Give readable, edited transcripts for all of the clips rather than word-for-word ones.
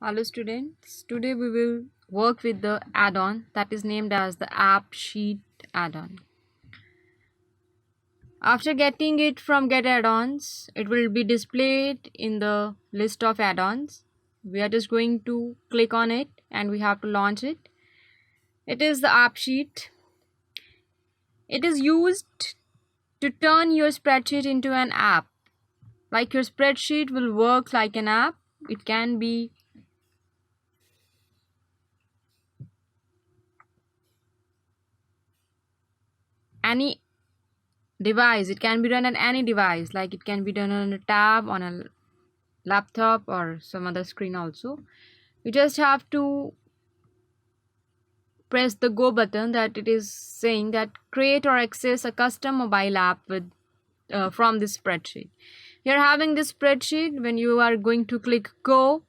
Hello students, today we will work with the add-on that is named as the AppSheet add-on. After getting it from Get Add-ons, it will be displayed in the list of add-ons. We are just going to click on it and we have to launch it. It is the AppSheet. It is used to turn your spreadsheet into an app. Like your spreadsheet will work like an app. It can be any device. It can be done on any device, like it can be done on a tab, on a laptop, or some other screen also. You just have to press the go button that it is saying that create or access a custom mobile app with from this spreadsheet. You're having this spreadsheet. When you are going to click go,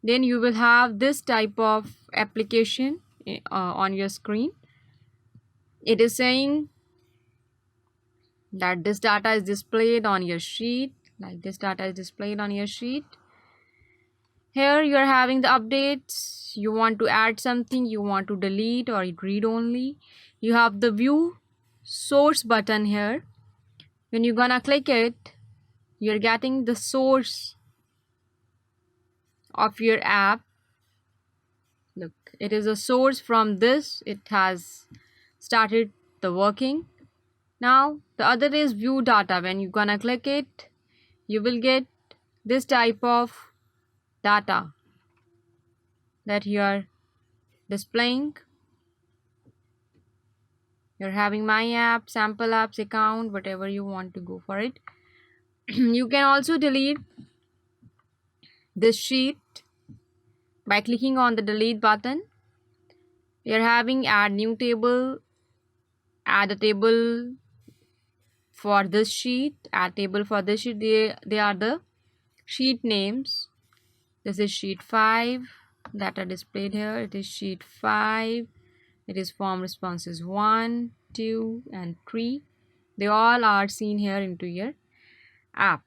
then you will have this type of application on your screen. It is saying that this data is displayed on your sheet, like this data is displayed on your sheet. Here you are having the updates. You want to add something, you want to delete or read only. You have the view source button here. When you're gonna click it, you're getting the source of your app. Look, it is a source. From this it has started the working. Now the other is view data. When you're gonna click it, you will get this type of data that you are displaying. You're having my app, sample apps, account, whatever you want to go for it. You can also delete this sheet by clicking on the delete button. You're having add new table, add a table for this sheet, add table for this sheet. They are the sheet names. This is sheet 5 that are displayed here. It is sheet 5. It is form responses 1, 2 and 3. They all are seen here into your app.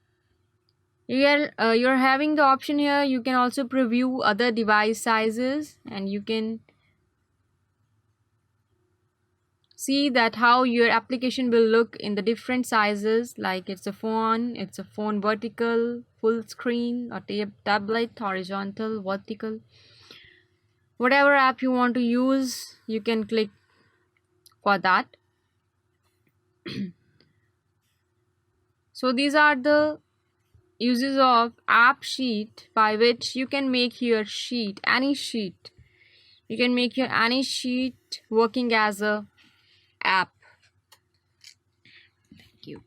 You're having the option here. You can also preview other device sizes and you can see that how your application will look in the different sizes, like it's a phone vertical, full screen, or tablet, horizontal, vertical. Whatever app you want to use, you can click for that. So these are the uses of AppSheet, by which you can make your sheet, any sheet. You can make your any sheet working as a app. Thank you.